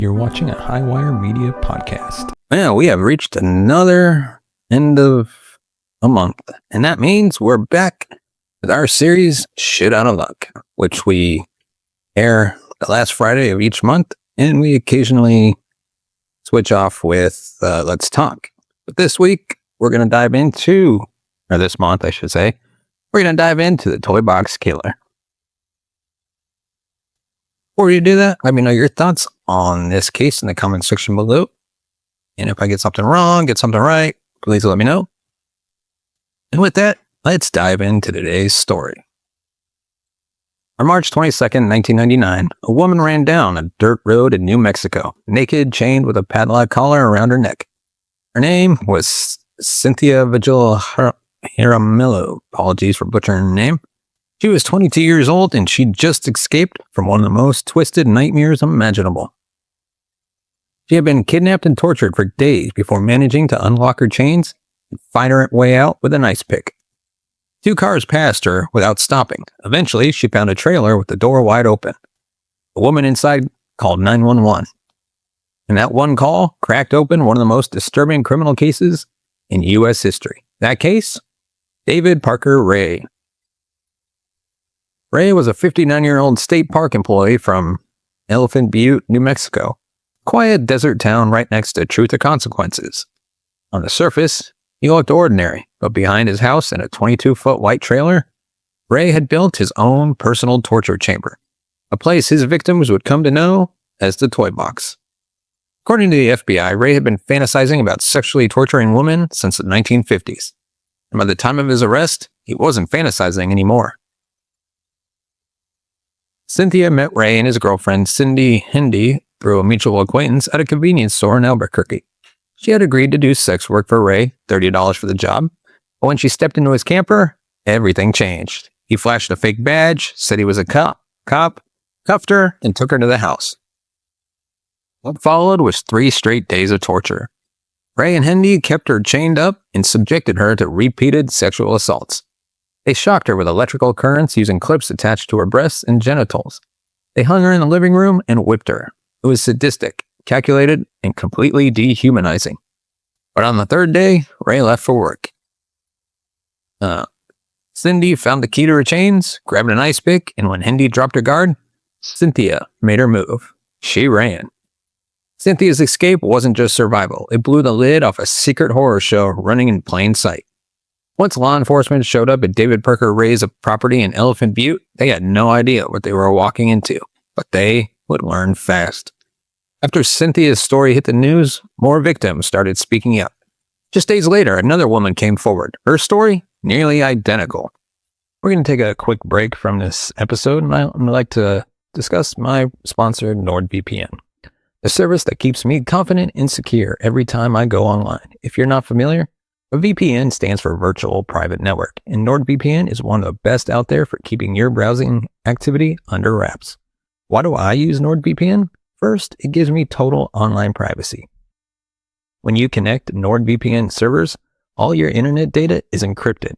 You're watching a Highwire Media podcast. Well, we have reached another end of a month, and that means we're back with our series, Shit Out of Luck, which we air the last Friday of each month, and we occasionally switch off with Let's Talk. But this week, we're going to dive into, or this month, I should say, we're going to dive into the Toy Box Killer. Before you do that, let me know your thoughts on this case in the comment section below. And if I get something wrong, get something right, please let me know. And with that, let's dive into today's story. On March 22nd, 1999, a woman ran down a dirt road in New Mexico, naked, chained with a padlock collar around her neck. Her name was Cynthia Vigil Jaramillo. Apologies for butchering her name. She was 22 years old, and she'd just escaped from one of the most twisted nightmares imaginable. She had been kidnapped and tortured for days before managing to unlock her chains and fight her way out with an ice pick. 2 cars passed her without stopping. Eventually, she found a trailer with the door wide open. The woman inside called 911. And that one call cracked open one of the most disturbing criminal cases in U.S. history. That case? David Parker Ray. Ray was a 59-year-old state park employee from Elephant Butte, New Mexico, a quiet desert town right next to Truth or Consequences. On the surface, he looked ordinary, but behind his house in a 22-foot white trailer, Ray had built his own personal torture chamber, a place his victims would come to know as the Toy Box. According to the FBI, Ray had been fantasizing about sexually torturing women since the 1950s, and by the time of his arrest, he wasn't fantasizing anymore. Cynthia met Ray and his girlfriend, Cindy Hendy, through a mutual acquaintance at a convenience store in Albuquerque. She had agreed to do sex work for Ray, $30 for the job, but when she stepped into his camper, everything changed. He flashed a fake badge, said he was a cop, cuffed her, and took her to the house. What followed was 3 straight days of torture. Ray and Hendy kept her chained up and subjected her to repeated sexual assaults. They shocked her with electrical currents using clips attached to her breasts and genitals. They hung her in the living room and whipped her. It was sadistic, calculated, and completely dehumanizing. But on the 3rd day, Ray left for work. Cindy found the key to her chains, grabbed an ice pick, and when Hendy dropped her guard, Cynthia made her move. She ran. Cynthia's escape wasn't just survival. It blew the lid off a secret horror show running in plain sight. Once law enforcement showed up at David Parker Ray's property in Elephant Butte, they had no idea what they were walking into, but they would learn fast. After Cynthia's story hit the news, more victims started speaking up. Just days later, another woman came forward. Her story, nearly identical. We're going to take a quick break from this episode, and I'd like to discuss my sponsor, NordVPN, the service that keeps me confident and secure every time I go online. If you're not familiar, a VPN stands for Virtual Private Network, and NordVPN is one of the best out there for keeping your browsing activity under wraps. Why do I use NordVPN? First, it gives me total online privacy. When you connect to NordVPN servers, all your internet data is encrypted.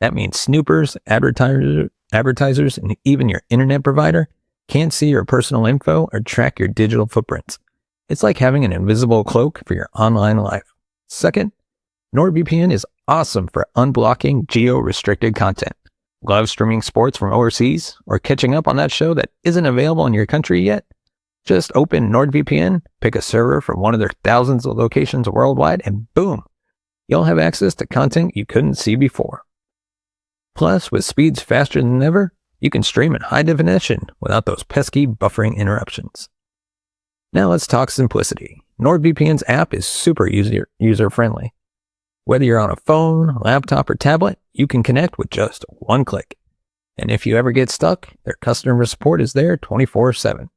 That means snoopers, advertisers, and even your internet provider can't see your personal info or track your digital footprints. It's like having an invisible cloak for your online life. Second, NordVPN is awesome for unblocking geo-restricted content. Love streaming sports from overseas or catching up on that show that isn't available in your country yet? Just open NordVPN, pick a server from one of their thousands of locations worldwide, and boom, you'll have access to content you couldn't see before. Plus, with speeds faster than ever, you can stream in high definition without those pesky buffering interruptions. Now let's talk simplicity. NordVPN's app is super user-friendly. Whether you're on a phone, laptop, or tablet, you can connect with just one click. And if you ever get stuck, their customer support is there 24/7.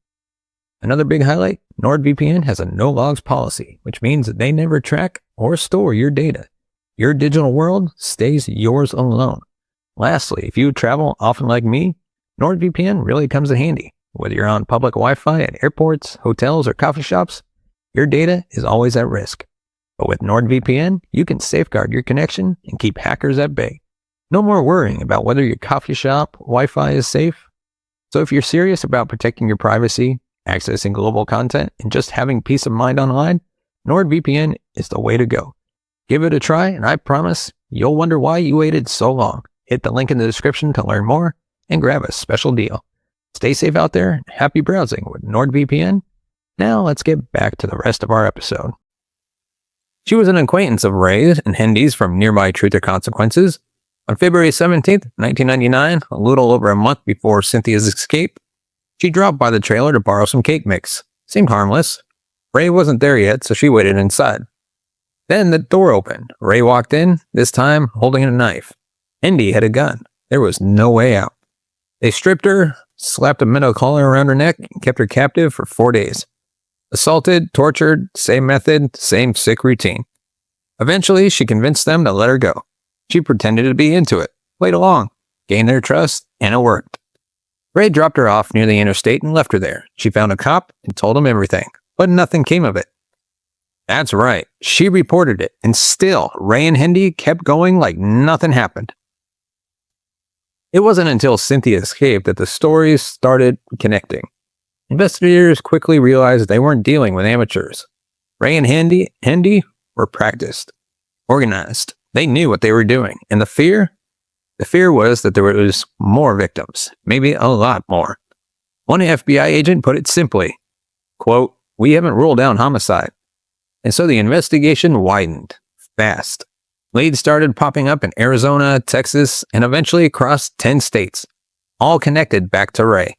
Another big highlight, NordVPN has a no-logs policy, which means that they never track or store your data. Your digital world stays yours alone. Lastly, if you travel often like me, NordVPN really comes in handy. Whether you're on public Wi-Fi at airports, hotels, or coffee shops, your data is always at risk. But with NordVPN, you can safeguard your connection and keep hackers at bay. No more worrying about whether your coffee shop Wi-Fi is safe. So if you're serious about protecting your privacy, accessing global content, and just having peace of mind online, NordVPN is the way to go. Give it a try, and I promise you'll wonder why you waited so long. Hit the link in the description to learn more and grab a special deal. Stay safe out there and happy browsing with NordVPN. Now let's get back to the rest of our episode. She was an acquaintance of Ray's and Hendy's from nearby Truth or Consequences. On February 17th, 1999, a little over a month before Cynthia's escape, she dropped by the trailer to borrow some cake mix. Seemed harmless. Ray wasn't there yet, so she waited inside. Then the door opened. Ray walked in, this time holding a knife. Hendy had a gun. There was no way out. They stripped her, slapped a metal collar around her neck, and kept her captive for 4 days. Assaulted, tortured, same method, same sick routine. Eventually, she convinced them to let her go. She pretended to be into it, played along, gained their trust, and it worked. Ray dropped her off near the interstate and left her there. She found a cop and told him everything, but nothing came of it. That's right, she reported it, and still, Ray and Hendy kept going like nothing happened. It wasn't until Cynthia escaped that the stories started connecting. Investigators quickly realized they weren't dealing with amateurs. Ray and Hendy were practiced, organized. They knew what they were doing, and the fear was that there was more victims, maybe a lot more. One FBI agent put it simply, quote, "We haven't ruled out homicide." And so the investigation widened fast. Leads started popping up in Arizona, Texas, and eventually across 10 states, all connected back to Ray.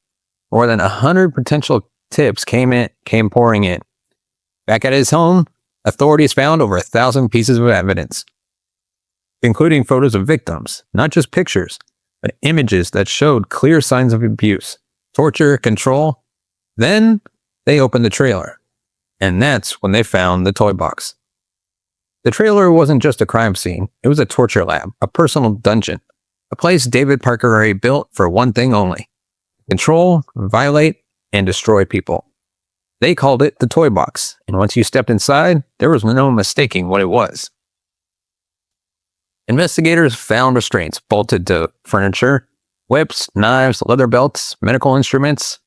More than 100 potential tips came pouring in. Back at his home, authorities found over 1,000 pieces of evidence, including photos of victims, not just pictures, but images that showed clear signs of abuse, torture, control. Then they opened the trailer, and that's when they found the toy box. The trailer wasn't just a crime scene, it was a torture lab, a personal dungeon, a place David Parker Ray built for one thing only: control, violate, and destroy people. They called it the toy box, and once you stepped inside, there was no mistaking what it was. Investigators found restraints bolted to furniture, whips, knives, leather belts, medical instruments.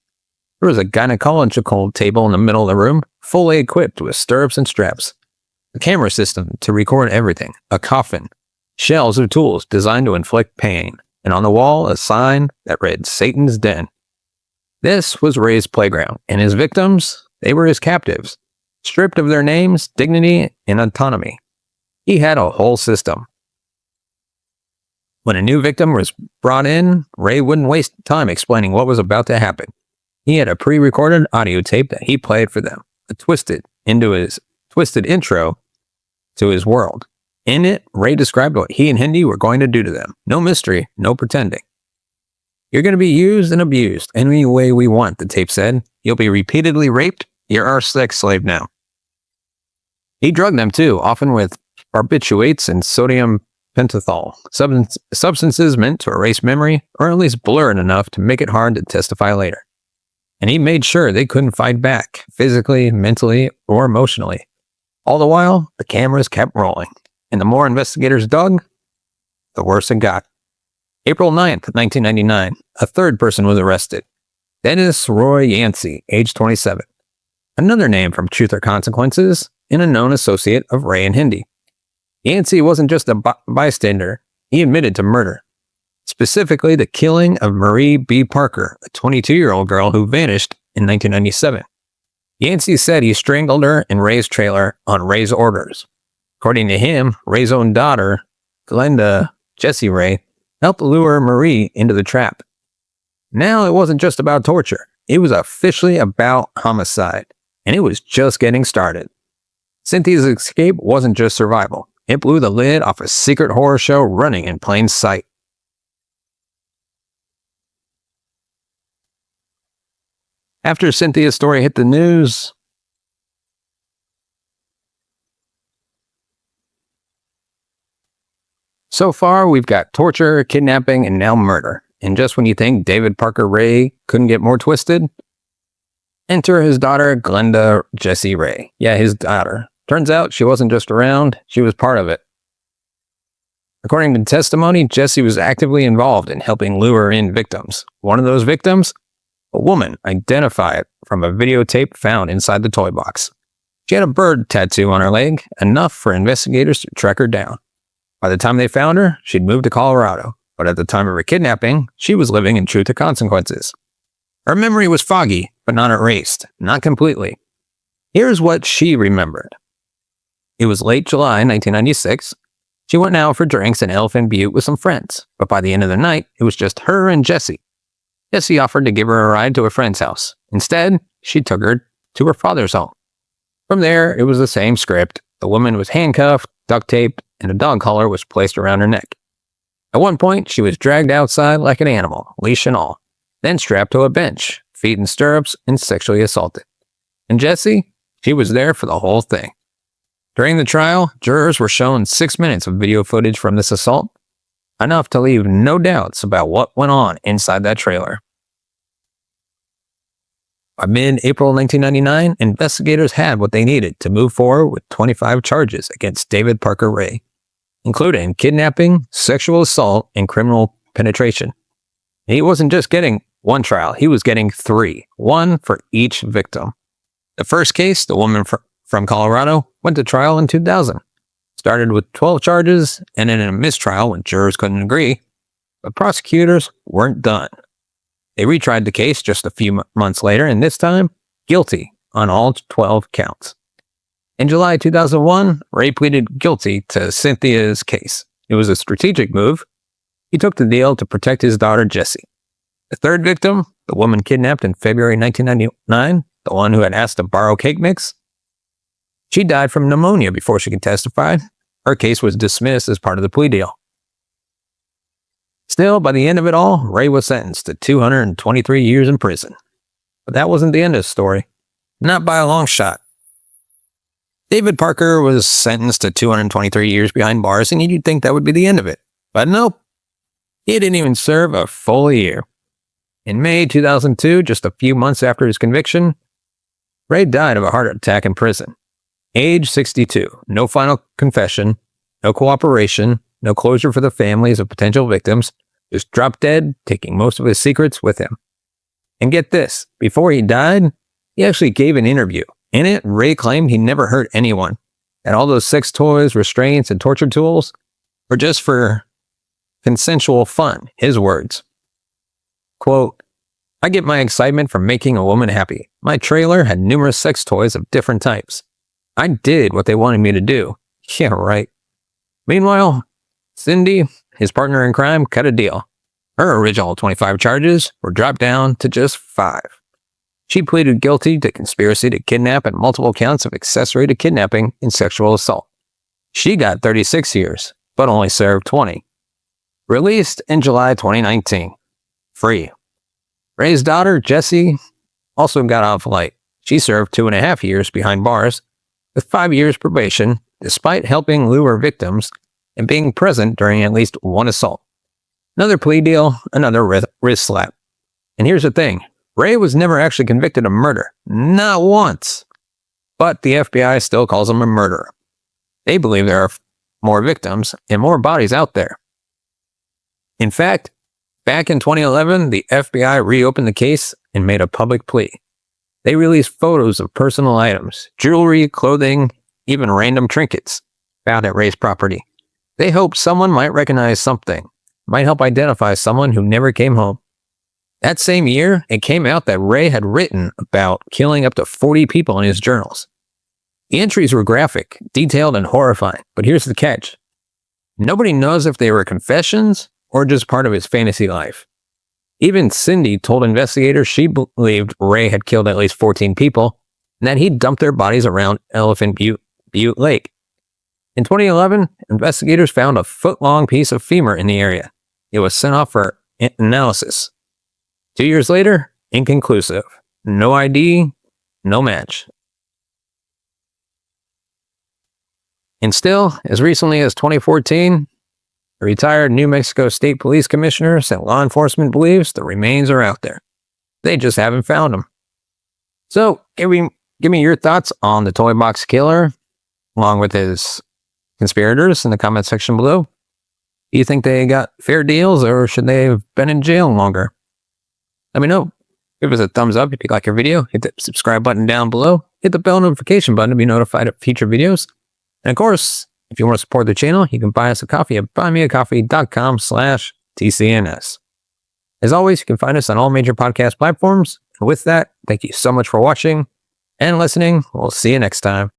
There was a gynecological table in the middle of the room, fully equipped with stirrups and straps, a camera system to record everything, a coffin, shelves of tools designed to inflict pain, and on the wall a sign that read Satan's Den. This was Ray's playground, and his victims, they were his captives, stripped of their names, dignity, and autonomy. He had a whole system. When a new victim was brought in, Ray wouldn't waste time explaining what was about to happen. He had a pre-recorded audio tape that he played for them, a twisted intro to his world. In it, Ray described what he and Hendy were going to do to them. No mystery, no pretending. "You're going to be used and abused any way we want," the tape said. "You'll be repeatedly raped. You're our sex slave now." He drugged them too, often with barbiturates and sodium pentothal, substances meant to erase memory, or at least blur it enough to make it hard to testify later. And he made sure they couldn't fight back, physically, mentally, or emotionally. All the while, the cameras kept rolling, and the more investigators dug, the worse it got. April 9th, 1999, a third person was arrested. Dennis Roy Yancey, age 27. Another name from Truth or Consequences, and a known associate of Ray and Hendy. Yancey wasn't just a bystander, he admitted to murder. Specifically, the killing of Marie B. Parker, a 22-year-old girl who vanished in 1997. Yancey said he strangled her in Ray's trailer on Ray's orders. According to him, Ray's own daughter, Glenda Jessie Ray, helped lure Marie into the trap. Now it wasn't just about torture. It was officially about homicide, and it was just getting started. Cynthia's escape wasn't just survival. It blew the lid off a secret horror show running in plain sight. After Cynthia's story hit the news, so far we've got torture, kidnapping, and now murder. And just when you think David Parker Ray couldn't get more twisted, enter his daughter, Glenda Jessie Ray. Yeah, his daughter. Turns out she wasn't just around, she was part of it. According to testimony, Jessie was actively involved in helping lure in victims. One of those victims A woman identified from a videotape found inside the toy box. She had a bird tattoo on her leg, enough for investigators to track her down. By the time they found her, she'd moved to Colorado, but at the time of her kidnapping, she was living in Truth to Consequences. Her memory was foggy, but not erased, not completely. Here's what she remembered. It was late July 1996. She went out for drinks in Elephant Butte with some friends, but by the end of the night, it was just her and Jesse. Jesse offered to give her a ride to a friend's house. Instead, she took her to her father's home. From there, it was the same script. The woman was handcuffed, duct taped, and a dog collar was placed around her neck. At one point, she was dragged outside like an animal, leash and all, then strapped to a bench, feet in stirrups, and sexually assaulted. And Jessie, she was there for the whole thing. During the trial, jurors were shown 6 minutes of video footage from this assault, enough to leave no doubts about what went on inside that trailer. By mid-April 1999, investigators had what they needed to move forward with 25 charges against David Parker Ray, including kidnapping, sexual assault, and criminal penetration. He wasn't just getting one trial, he was getting 3, one for each victim. The first case, the woman from Colorado, went to trial in 2000. Started with 12 charges and ended in a mistrial when jurors couldn't agree, but prosecutors weren't done. They retried the case just a few months later, and this time, guilty on all 12 counts. In July 2001, Ray pleaded guilty to Cynthia's case. It was a strategic move. He took the deal to protect his daughter, Jessie. The third victim, the woman kidnapped in February 1999, the one who had asked to borrow cake mix, she died from pneumonia before she could testify. Her case was dismissed as part of the plea deal. Still, by the end of it all, Ray was sentenced to 223 years in prison. But that wasn't the end of the story. Not by a long shot. David Parker was sentenced to 223 years behind bars, and you'd think that would be the end of it. But nope. He didn't even serve a full year. In May 2002, just a few months after his conviction, Ray died of a heart attack in prison. Age 62, no final confession, no cooperation, no closure for the families of potential victims, just dropped dead, taking most of his secrets with him. And get this, before he died, he actually gave an interview. In it, Ray claimed he never hurt anyone, and all those sex toys, restraints, and torture tools were just for consensual fun, his words. Quote, I get my excitement from making a woman happy. My trailer had numerous sex toys of different types. I did what they wanted me to do. Yeah, right. Meanwhile, Cindy, his partner in crime, cut a deal. Her original 25 charges were dropped down to just 5. She pleaded guilty to conspiracy to kidnap and multiple counts of accessory to kidnapping and sexual assault. She got 36 years, but only served 20. Released in July 2019. Free. Ray's daughter, Jessie, also got off light. She served 2.5 years behind bars, with 5 years probation, despite helping lure victims and being present during at least one assault. Another plea deal, another wrist slap. And here's the thing, Ray was never actually convicted of murder. Not once. But the FBI still calls him a murderer. They believe there are more victims and more bodies out there. In fact, back in 2011, the FBI reopened the case and made a public plea. They released photos of personal items, jewelry, clothing, even random trinkets found at Ray's property. They hoped someone might recognize something, might help identify someone who never came home. That same year, it came out that Ray had written about killing up to 40 people in his journals. The entries were graphic, detailed, and horrifying, but here's the catch. Nobody knows if they were confessions or just part of his fantasy life. Even Cindy told investigators she believed Ray had killed at least 14 people and that he dumped their bodies around Elephant Butte Lake. In 2011, investigators found a foot-long piece of femur in the area. It was sent off for analysis. 2 years later, inconclusive. No ID, no match. And still, as recently as 2014, a retired New Mexico State Police Commissioner said law enforcement believes the remains are out there. They just haven't found them. So, give me your thoughts on the Toy Box Killer, along with his conspirators in the comment section below. Do you think they got fair deals, or should they have been in jail longer? Let me know. Give us a thumbs up if you like our video, hit the subscribe button down below, hit the bell notification button to be notified of future videos. And of course, if you want to support the channel, you can buy us a coffee at buymeacoffee.com/TCNS. As always, you can find us on all major podcast platforms. And with that, thank you so much for watching and listening. We'll see you next time.